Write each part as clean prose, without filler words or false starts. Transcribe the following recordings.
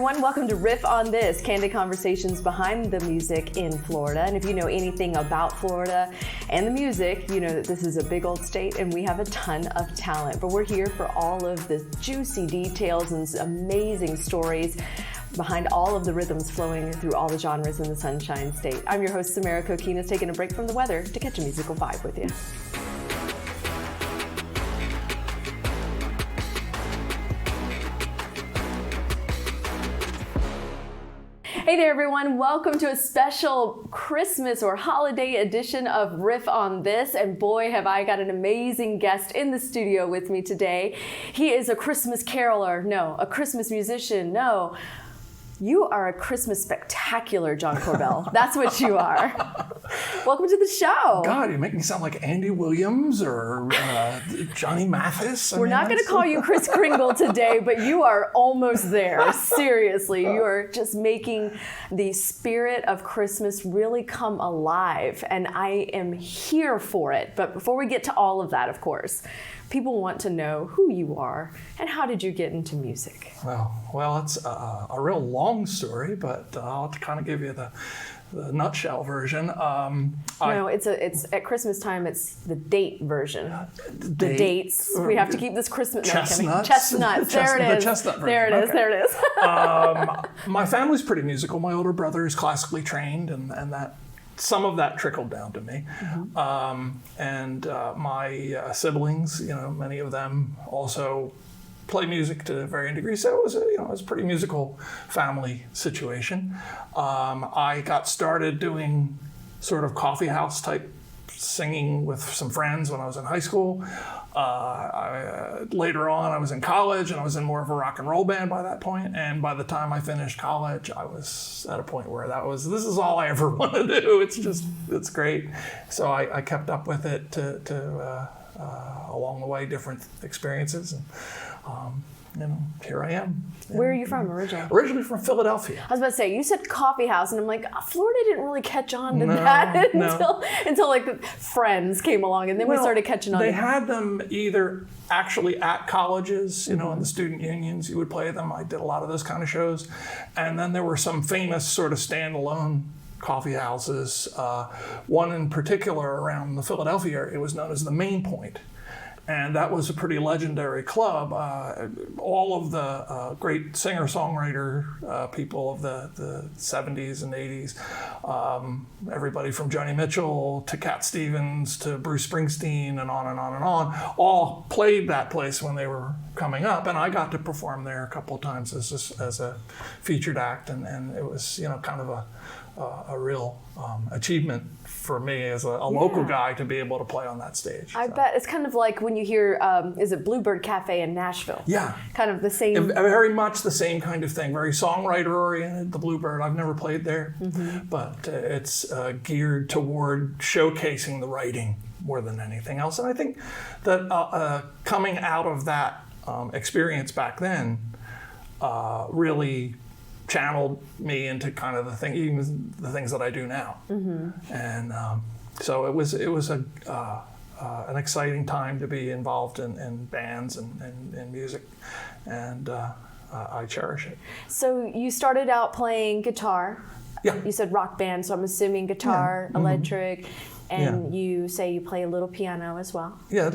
everyone. Welcome to Riff On This, candid conversations behind the music in Florida. And if you know anything about Florida and the music, you know that this is a big old state and we have a ton of talent. But we're here for all of the juicy details and amazing stories behind all of the rhythms flowing through all the genres in the Sunshine State. I'm your host, Samara Kokinas, taking a break from the weather to catch a musical vibe with you. Hey there, everyone. Welcome to a special Christmas or holiday edition of Riff On This. And boy, have I got an amazing guest in the studio with me today. He is a Christmas caroler. No, a Christmas musician. No. You are a Christmas spectacular, John Korbel. That's what you are. Welcome to the show. God, you make me sound like Andy Williams or Johnny Mathis. We're not going to call you Kris Kringle today, but you are almost there. Seriously, you are just making the spirit of Christmas really come alive, and I am here for it. But before we get to all of that, of course, people want to know who you are and how did you get into music? Well, it's a real long story, but I'll kind of give you the nutshell version. It's at Christmas time. It's the date version. The dates. We have to keep this Christmas. Chestnuts. There it is. The chestnut version. There it is. My family's pretty musical. My older brother is classically trained, and that. Some of that trickled down to me. Mm-hmm. My siblings, many of them also play music to varying degrees. So it was a pretty musical family situation. I got started doing sort of coffee house type singing with some friends when I was in high school. Later on, I was in college and I was in more of a rock and roll band by that point. And by the time I finished college, I was at a point where this is all I ever want to do. It's great. So I kept up with it along the way, different experiences. And here I am. Where are you from originally? Originally from Philadelphia. I was about to say, you said coffee house, and I'm like, Florida didn't really catch on to that until like Friends came along, and then we started catching on. They had them either actually at colleges, in the student unions, you would play them. I did a lot of those kind of shows. And then there were some famous sort of standalone coffee houses. One in particular around the Philadelphia area, it was known as the Main Point. And that was a pretty legendary club. All of the great singer-songwriter people of the 70s and 80s, everybody from Joni Mitchell to Cat Stevens to Bruce Springsteen and on and on and on, all played that place when they were coming up. And I got to perform there a couple of times as a featured act, and it was kind of a real achievement for me as a local guy to be able to play on that stage. I bet it's kind of like when you hear, is it Bluebird Cafe in Nashville? Yeah. Kind of the same. Very much the same kind of thing. Very songwriter oriented, the Bluebird. I've never played there, but it's geared toward showcasing the writing more than anything else. And I think that coming out of that experience back then really channeled me into kind of even the things that I do now, and so it was an exciting time to be involved in bands and music, and I cherish it. So you started out playing guitar. Yeah. You said rock band, so I'm assuming guitar, electric. And you say you play a little piano as well? Yeah,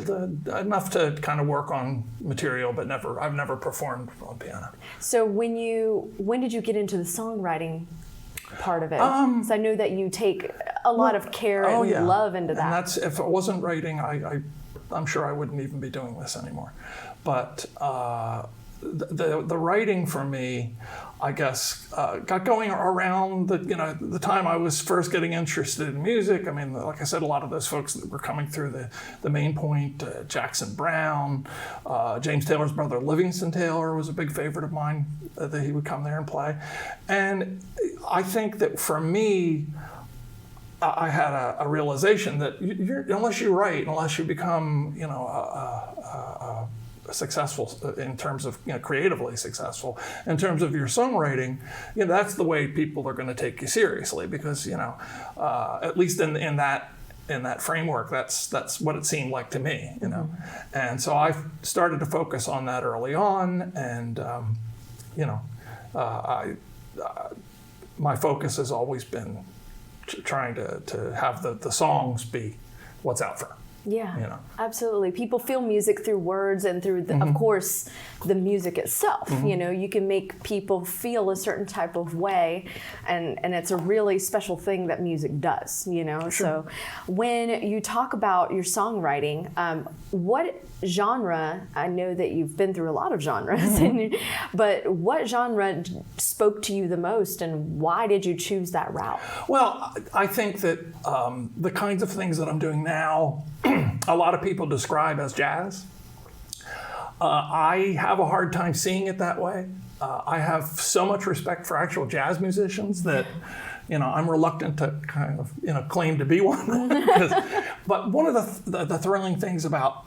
enough to kind of work on material, but I've never performed on piano. So when did you get into the songwriting part of it? Because I know that you take a lot of care and love into that. And that's, if it wasn't writing, I'm sure I wouldn't even be doing this anymore. But the writing for me, I guess, got going around the time I was first getting interested in music. I mean, like I said, a lot of those folks that were coming through the Main Point, Jackson Browne, James Taylor's brother Livingston Taylor was a big favorite of mine, that he would come there and play. And I think that for me, I had a realization that unless you write, unless you become, successful in terms of creatively successful in terms of your songwriting, that's the way people are going to take you seriously, because at least in that framework, that's what it seemed like to me, And so I started to focus on that early on, and my focus has always been trying to have the songs be what's out front. Yeah, you know. Absolutely. People feel music through words and through, of course, the music itself. You know, you can make people feel a certain type of way, and it's a really special thing that music does, you know. Sure. So when you talk about your songwriting, what genre, I know that you've been through a lot of genres, but what genre spoke to you the most, and why did you choose that route? Well, I think that the kinds of things that I'm doing now, a lot of people describe as jazz. I have a hard time seeing it that way. I have so much respect for actual jazz musicians that, you know, I'm reluctant to kind of, you know, claim to be one. But one of the thrilling things about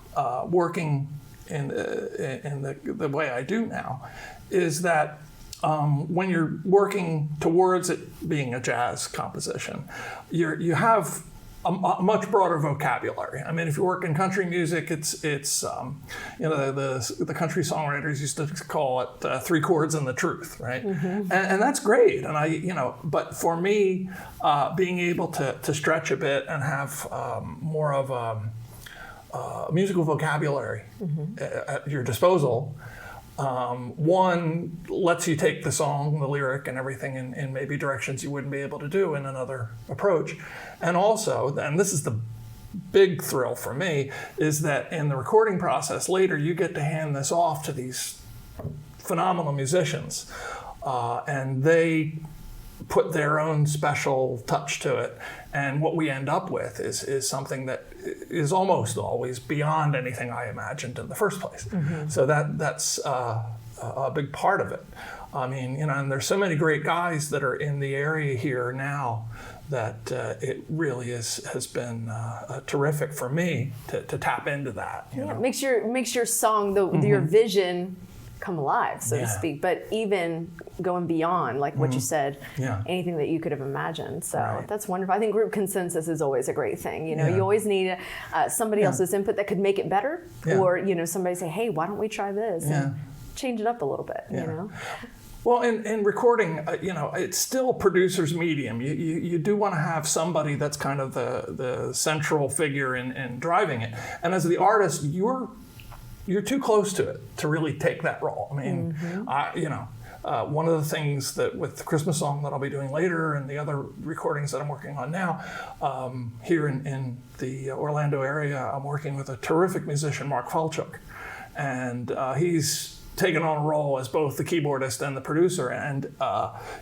working in the way I do now is that when you're working towards it being a jazz composition, you have a much broader vocabulary. I mean, if you work in country music, it's you know, the country songwriters used to call it 3 chords and the truth, right? And that's great. And you know, but for me, being able to stretch a bit and have more of a musical vocabulary at your disposal. One lets you take the song, the lyric, and everything in maybe directions you wouldn't be able to do in another approach. And also, and this is the big thrill for me, is that in the recording process later, you get to hand this off to these phenomenal musicians, and they put their own special touch to it. And what we end up with is something that is almost always beyond anything I imagined in the first place. So that's a big part of it. I mean, you know, and there's so many great guys that are in the area here now that it really has been terrific for me to tap into that. You know? It makes your song, your vision, come alive, so to speak, but even going beyond, like what you said, anything that you could have imagined. So that's wonderful. I think group consensus is always a great thing. You know, you always need somebody else's input that could make it better, or, you know, somebody say, hey, why don't we try this and change it up a little bit, you know? Well, in recording, you know, it's still producer's medium. You do want to have somebody that's kind of the central figure in driving it. And as the artist, you're too close to it to really take that role. I mean, you know, one of the things that with the Christmas song that I'll be doing later and the other recordings that I'm working on now, here in the Orlando area, I'm working with a terrific musician, Mark Falchuk. And he's taken on a role as both the keyboardist and the producer, and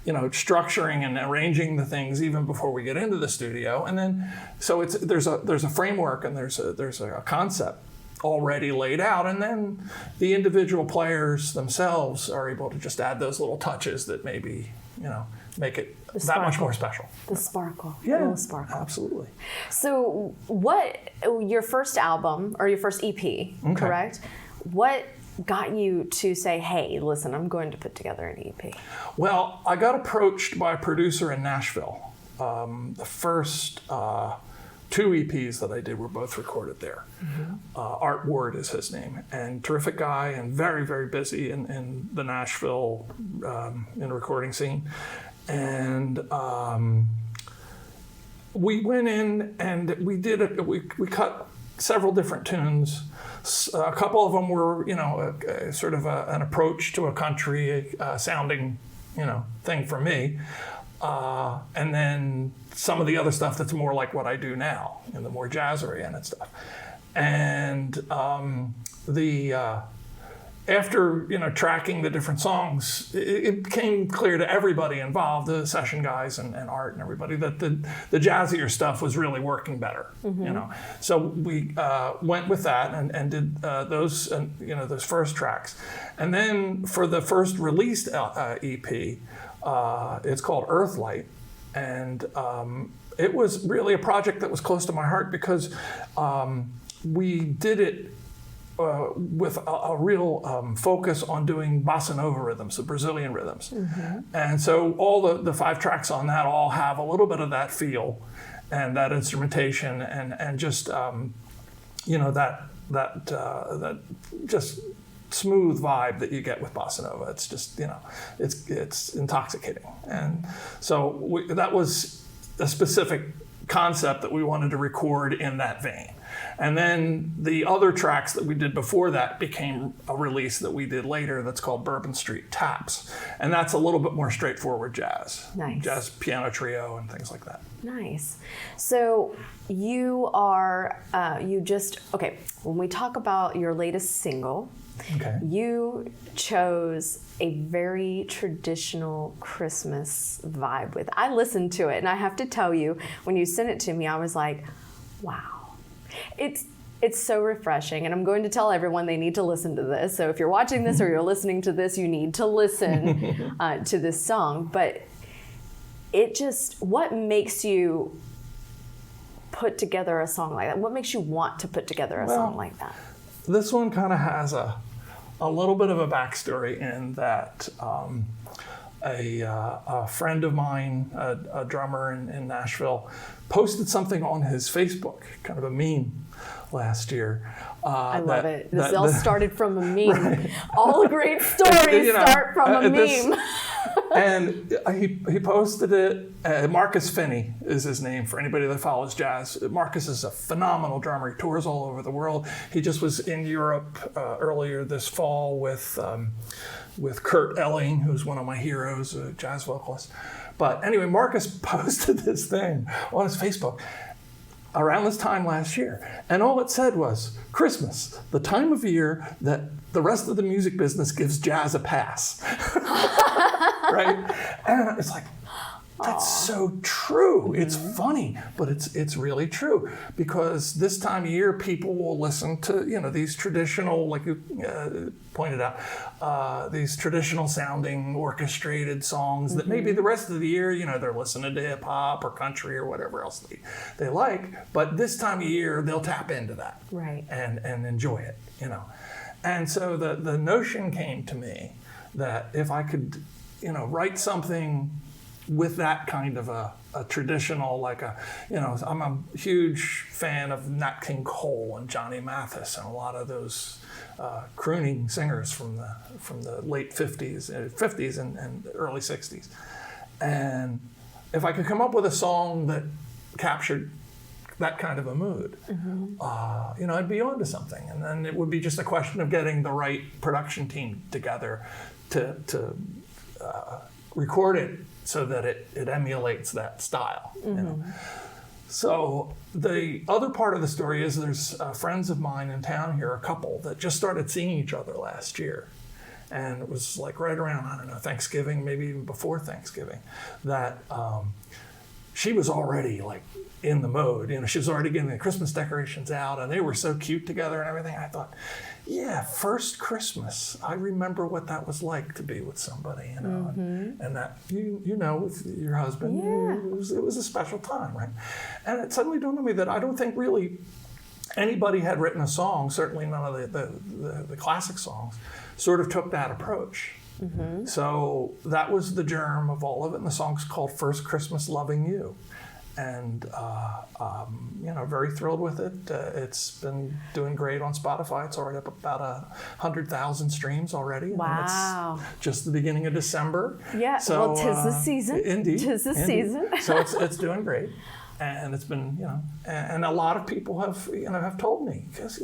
you know, structuring and arranging the things even before we get into the studio. And then, so there's a framework and there's a concept already laid out, and then the individual players themselves are able to just add those little touches that maybe, you know, make it that much more special. The sparkle. Yeah, a little sparkle. Absolutely. So your first album, or your first EP, correct? What got you to say, hey, listen, I'm going to put together an EP? Well, I got approached by a producer in Nashville. The first 2 EPs that I did were both recorded there. Art Ward is his name, and terrific guy and very, very busy in the Nashville in the recording scene. And we went in and we did we cut several different tunes. A couple of them were, you know, sort of an approach to a country sounding, you know, thing for me. And then some of the other stuff that's more like what I do now, and the more jazz-oriented stuff. And after, you know, tracking the different songs, it became clear to everybody involved, the session guys and Art and everybody, that the jazzier stuff was really working better. You know, so we went with that and did those, you know, those first tracks. And then for the first released EP, it's called Earthlight, and it was really a project that was close to my heart because we did it with a real focus on doing bossa nova rhythms, the Brazilian rhythms. And so all the 5 tracks on that all have a little bit of that feel and that instrumentation and just, you know, that just smooth vibe that you get with bossa nova. It's just, it's intoxicating. And so that was a specific concept that we wanted to record in that vein. And then the other tracks that we did before that became a release that we did later that's called Bourbon Street Taps. And that's a little bit more straightforward jazz. Nice. Jazz piano trio and things like that. Nice. So you are, when we talk about your latest single, Okay. you chose a very traditional Christmas vibe with. I listened to it, and I have to tell you, when you sent it to me, I was like, wow. It's so refreshing, and I'm going to tell everyone they need to listen to this. So if you're watching this or you're listening to this, you need to listen to this song. But what makes you put together a song like that? What makes you want to put together a song like that? This one kind of has a little bit of a backstory in that a friend of mine, a drummer in Nashville, posted something on his Facebook, kind of a meme last year. I love it. This all started from a meme. Right. All great stories start from a meme. And he posted it. Marcus Finney is his name for anybody that follows jazz. Marcus is a phenomenal drummer. He tours all over the world. He just was in Europe earlier this fall with Kurt Elling, who's one of my heroes, a jazz vocalist. But anyway, Marcus posted this thing on his Facebook around this time last year. And all it said was, Christmas, the time of year that the rest of the music business gives jazz a pass. Right? And it's like, that's so true. Mm-hmm. It's funny, but it's really true, because this time of year people will listen to these traditional, like you pointed out, these traditional sounding orchestrated songs mm-hmm. that maybe the rest of the year they're listening to hip hop or country or whatever else they like, but this time of year they'll tap into that right and enjoy it, And so the notion came to me that if I could write something with that kind of a traditional, I'm a huge fan of Nat King Cole and Johnny Mathis and a lot of those crooning singers from the late 50s and early 60s. And if I could come up with a song that captured that kind of a mood, mm-hmm. I'd be onto something. And then it would be just a question of getting the right production team together to record it so that it emulates that style. Mm-hmm. So the other part of the story is there's friends of mine in town here, a couple that just started seeing each other last year. And it was like right around, Thanksgiving, maybe even before Thanksgiving, that she was already like in the mode. She was already getting the Christmas decorations out, and they were so cute together and everything. I thought, yeah, first Christmas, I remember what that was like to be with somebody, mm-hmm. and that with your husband, it was a special time, right? And it suddenly dawned on me that I don't think really anybody had written a song, certainly none of the classic songs, sort of took that approach. Mm-hmm. So that was the germ of all of it, and the song's called First Christmas Loving You. And very thrilled with it. It's been doing great on Spotify. It's already up about 100,000 streams already. Wow! It's just the beginning of December. Yeah. So, 'tis the season. Indeed. 'Tis the season. So it's doing great, and it's been and a lot of people have told me, because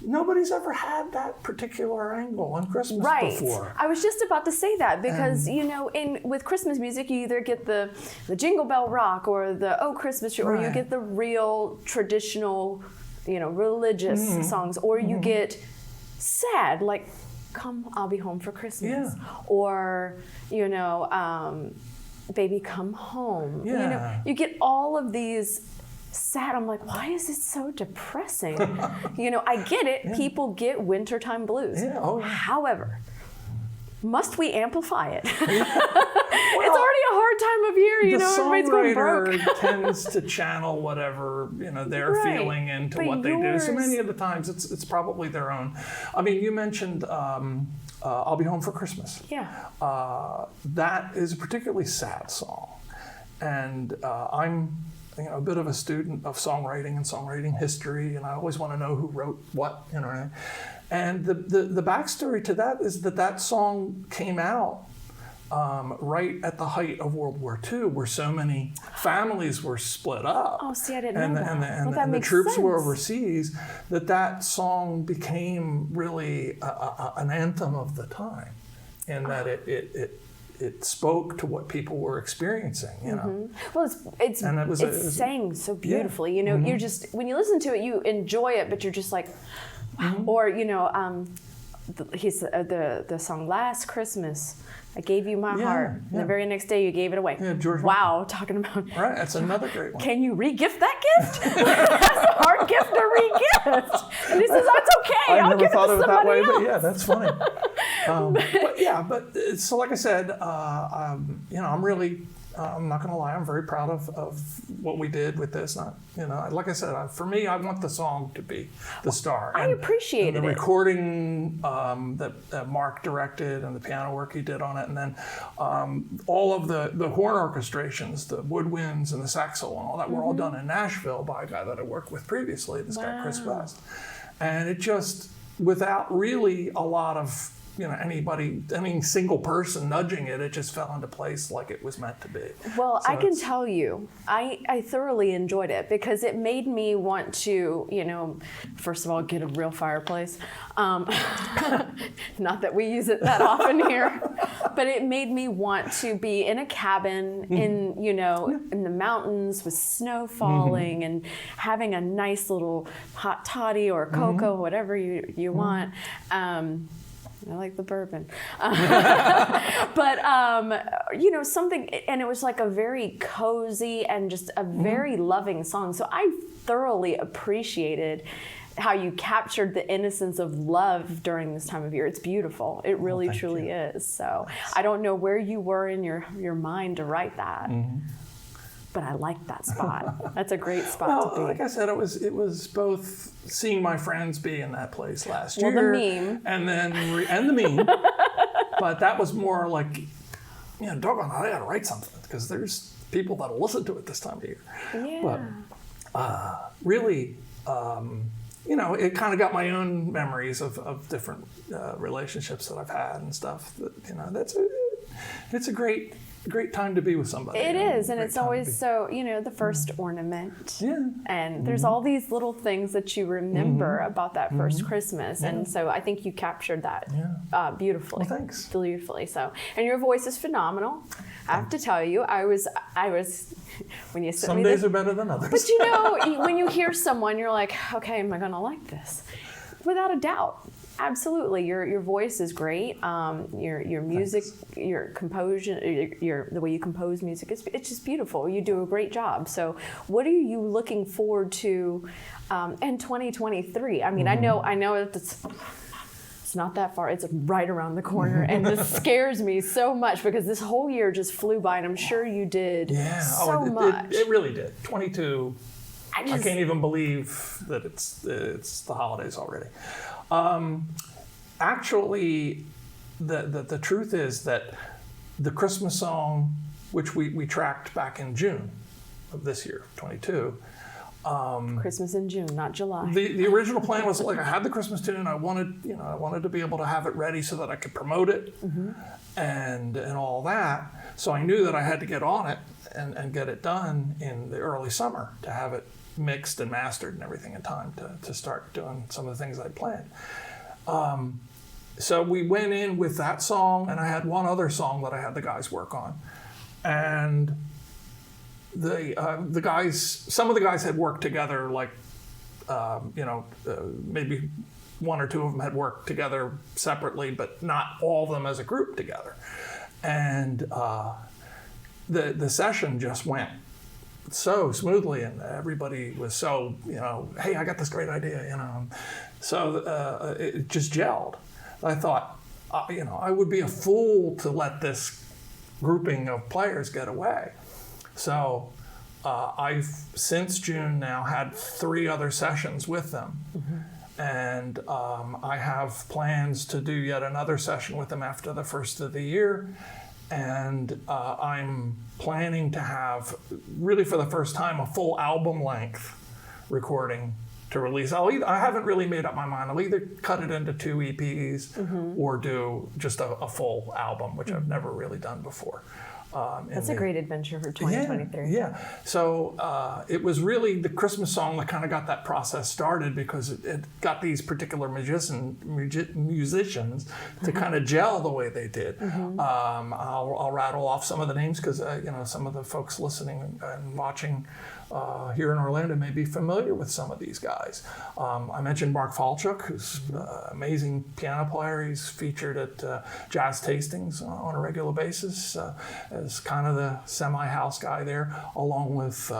nobody's ever had that particular angle on Christmas before. I was just about to say that, because with Christmas music you either get the Jingle Bell Rock or the Oh Christmas Tree, or you get the real traditional religious songs, or you get sad, like Come I'll Be Home for Christmas, or Baby Come Home. You get all of these sad. I'm like, why is it so depressing? I get it. Yeah. People get wintertime blues. Yeah. Oh, yeah. However, must we amplify it? It's already a hard time of year. Everybody's going broke. The songwriter tends to channel whatever they're feeling into what they do. So many of the times, it's probably their own. I mean, you mentioned "I'll Be Home for Christmas." Yeah. That is a particularly sad song, and I'm a bit of a student of songwriting and songwriting history, and I always want to know who wrote what, And the backstory to that is that song came out right at the height of World War II, where so many families were split up. Oh, see, I didn't know that. And the troops were overseas, that song became really an anthem of the time, in that it spoke to what people were experiencing, you know. Well, it's sang so beautifully, you know. You're just, when you listen to it, you enjoy it, but you're just like, wow. Or, you know, the song "Last Christmas, I Gave You My Heart," and the very next day you gave it away. Yeah, George. Wow, talking about. Right, that's another great one. Can you re-gift that gift? That's a hard gift to re-gift. And he says, "That's okay. I never thought of it that way, else." but yeah, that's funny. So like I said, you know, I'm not going to lie, I'm very proud of what we did with this. You know, like I said, for me, I want the song to be the star. I appreciated the it. recording that Mark directed and the piano work he did on it, and then all of the horn orchestrations, the woodwinds and the saxo and all that were all done in Nashville by a guy that I worked with previously, this guy Chris West. And it just, without really a lot of, you know, any single person nudging it, it just fell into place like it was meant to be. Well, so I can tell you, I thoroughly enjoyed it, because it made me want to, you know, first of all, get a real fireplace. Not that we use it that often here, but it made me want to be in a cabin in, you know, in the mountains with snow falling and having a nice little hot toddy or cocoa, whatever you want. I like the bourbon. But, you know, something, and it was like a very cozy and just a very loving song. So I thoroughly appreciated how you captured the innocence of love during this time of year. It's beautiful. It really, truly is. So I don't know where you were in your mind to write that. But I like that spot. That's a great spot to be. Like I said, it was both seeing my friends be in that place last year. Well, the meme. And the meme. But that was more like, you know, doggone, I gotta write something, because there's people that'll listen to it this time of year. Yeah. But really, you know, it kind of got my own memories of different relationships that I've had and stuff. That, you know, it's a great time to be with somebody. It is, and it's always so, you know, the first ornament. Yeah. And there's all these little things that you remember about that first Christmas. And so I think you captured that beautifully. Well, thanks. Beautifully. So, and your voice is phenomenal. I have to tell you, I was when you sent me some days are better than others. But you know, when you hear someone, you're like, okay, am I going to like this? Without a doubt. Absolutely, your voice is great. Your music, Thanks. your composition, the way you compose music, it's just beautiful. You do a great job. So, what are you looking forward to in 2023? I mean, I know it's not that far. It's right around the corner, and this scares me so much, because this whole year just flew by, and I'm sure you did much. It really did. 22. I can't even believe that it's the holidays already. Actually, the truth is that the Christmas song, which we tracked back in June of this year, 22. Christmas in June, not July. The original plan was, like, I had the Christmas tune. I wanted to be able to have it ready so that I could promote it and all that. So I knew that I had to get on it and get it done in the early summer to have it mixed and mastered and everything in time to start doing some of the things I'd planned. So we went in with that song, and I had one other song that I had the guys work on. And the guys, some of the guys had worked together, like, maybe one or two of them had worked together separately, but not all of them as a group together. And the session just went so smoothly, and everybody was so, you know, hey, I got this great idea, you know. So it just gelled. I thought, I would be a fool to let this grouping of players get away. So I've, since June now, had 3 other sessions with them. And I have plans to do yet another session with them after the first of the year. And I'm planning to have, really for the first time, a full album length recording to release. I haven't really made up my mind. I'll either cut it into 2 EPs or do just a full album, which I've never really done before. That's a great adventure for 2023. Yeah. So it was really the Christmas song that kind of got that process started, because it got these particular musicians to kind of gel the way they did. I'll rattle off some of the names, because some of the folks listening and watching here in Orlando may be familiar with some of these guys. I mentioned Mark Falchuk, who's an amazing piano player. He's featured at jazz tastings on a regular basis as kind of the semi-house guy there, along with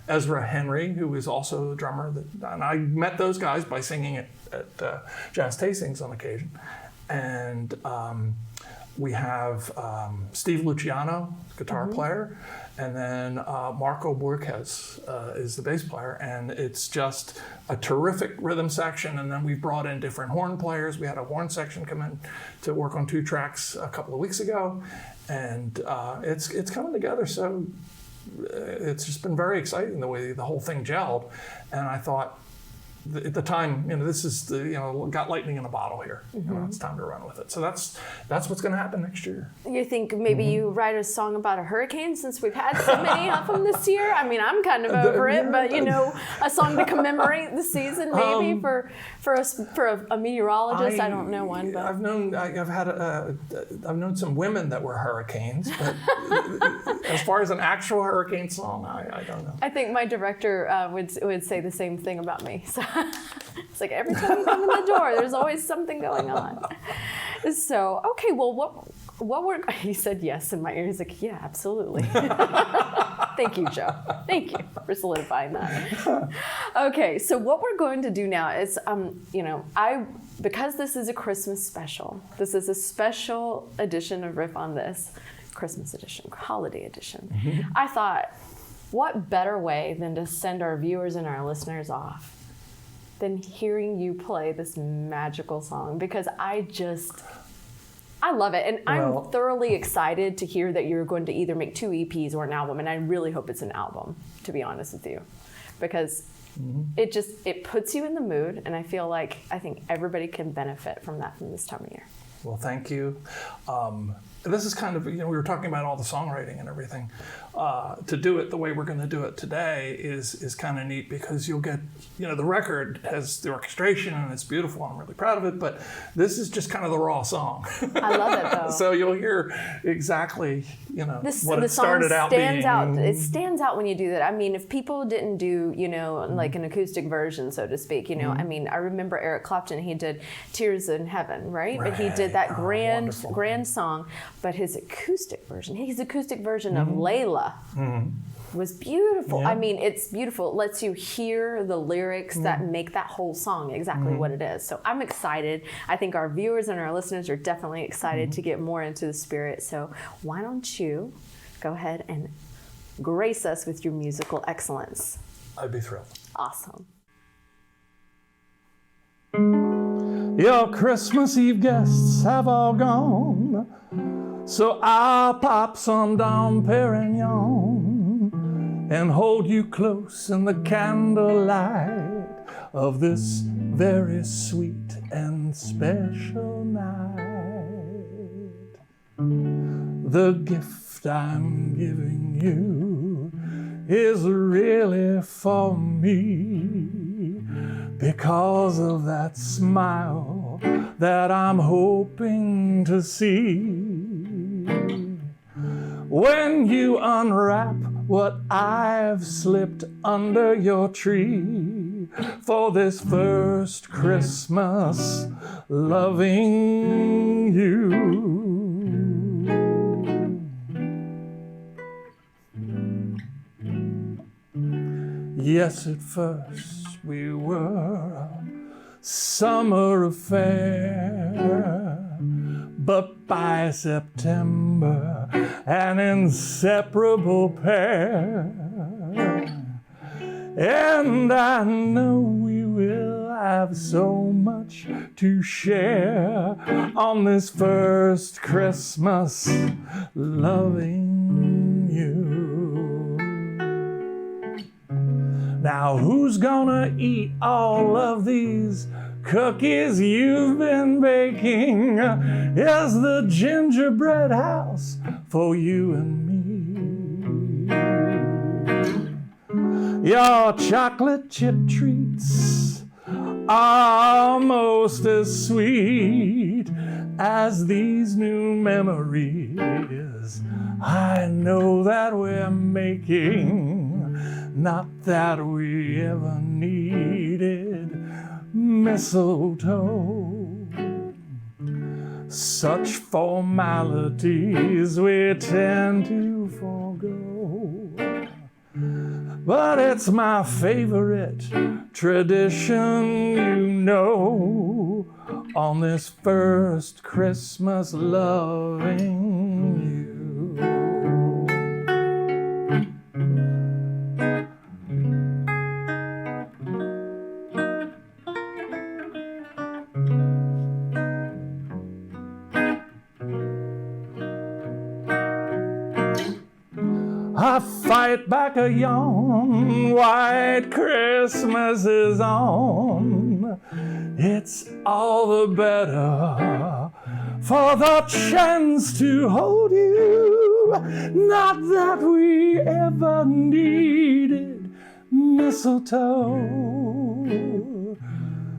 Ezra Henry, who is also a drummer. And I met those guys by singing at jazz tastings on occasion. And we have Steve Luciano, guitar player, and then Marco Borges is the bass player, and it's just a terrific rhythm section. And then we've brought in different horn players. We had a horn section come in to work on 2 tracks a couple of weeks ago, and it's coming together. So it's just been very exciting the way the whole thing gelled, and I thought, at the time, this is got lightning in a bottle here. It's time to run with it. So that's what's going to happen next year. You think maybe you write a song about a hurricane, since we've had so many of them this year? I mean, I'm kind of over it, but a song to commemorate the season, maybe for a meteorologist. I don't know one, but I've known some women that were hurricanes, but as far as an actual hurricane song, I don't know. I think my director would say the same thing about me. So it's like every time you come in the door, there's always something going on. So, okay, well, what were, he said yes in my ear. He's like, yeah, absolutely. Thank you, Joe. Thank you for solidifying that. Okay, so what we're going to do now is, because this is a Christmas special, this is a special edition of Riff On This, Christmas edition, holiday edition. I thought, what better way than to send our viewers and our listeners off than hearing you play this magical song, because I love it. And I'm thoroughly excited to hear that you're going to either make 2 EPs or an album. And I really hope it's an album, to be honest with you, because it puts you in the mood. And I think everybody can benefit from that from this time of year. Well, thank you. This is kind of, we were talking about all the songwriting and everything. To do it the way we're going to do it today is kind of neat, because you'll get, the record has the orchestration and it's beautiful. I'm really proud of it, but this is just kind of the raw song. I love it, though. So you'll hear exactly, what it started out being. It stands stands out when you do that. I mean, if people didn't do, like an acoustic version, so to speak, I mean, I remember Eric Clapton, he did Tears in Heaven, right? But he did that grand song, but his acoustic version of Layla was beautiful. I mean, it's beautiful. It lets you hear the lyrics that make that whole song exactly what it is. So I'm excited. I think our viewers and our listeners are definitely excited to get more into the spirit. So why don't you go ahead and grace us with your musical excellence? I'd be thrilled. Awesome. Your Christmas Eve guests have all gone, so I'll pop some Dom Perignon and hold you close in the candlelight of this very sweet and special night. The gift I'm giving you is really for me, because of that smile that I'm hoping to see when you unwrap what I've slipped under your tree for this first Christmas loving you. Yes, at first we were a summer affair, but by September, an inseparable pair. And I know we will have so much to share on this first Christmas loving you. Now Now who's gonna eat all of these cookies you've been baking? Is the gingerbread house for you and me? Your chocolate chip treats are almost as sweet as these new memories I know that we're making, not that we ever needed mistletoe. Such formalities we tend to forgo, but it's my favorite tradition, you know, on this first Christmas loving you. I fight back a yawn, White Christmas is on. It's all the better for the chance to hold you. Not that we ever needed mistletoe.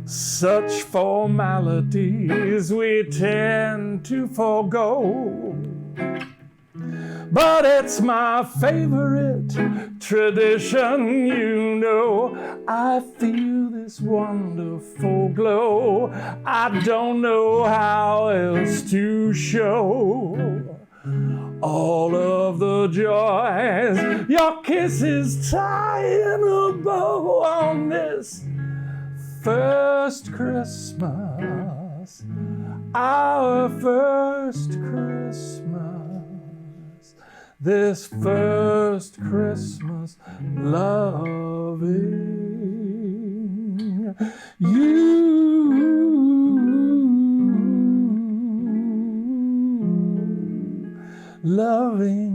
Such formalities we tend to forgo, but it's my favorite tradition, you know. I feel this wonderful glow. I don't know how else to show all of the joys your kisses tying a bow on this first Christmas, our first Christmas, this first Christmas loving you, loving you.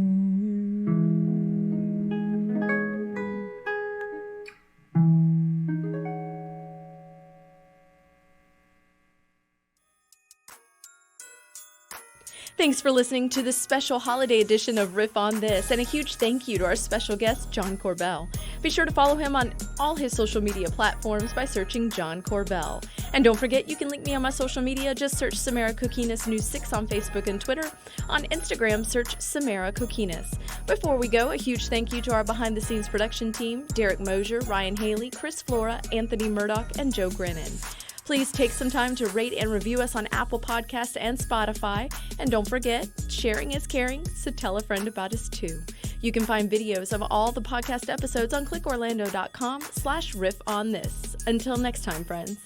Thanks for listening to this special holiday edition of Riff On This, and a huge thank you to our special guest, John Korbel. Be sure to follow him on all his social media platforms by searching John Korbel. And don't forget, you can link me on my social media. Just search Samara Kokinis News 6 on Facebook and Twitter. On Instagram, search Samara Kokinis. Before we go, a huge thank you to our behind-the-scenes production team, Derek Mosier, Ryan Haley, Chris Flora, Anthony Murdoch, and Joe Grennan. Please take some time to rate and review us on Apple Podcasts and Spotify. And don't forget, sharing is caring, so tell a friend about us too. You can find videos of all the podcast episodes on clickorlando.com/riffonthis. Until next time, friends.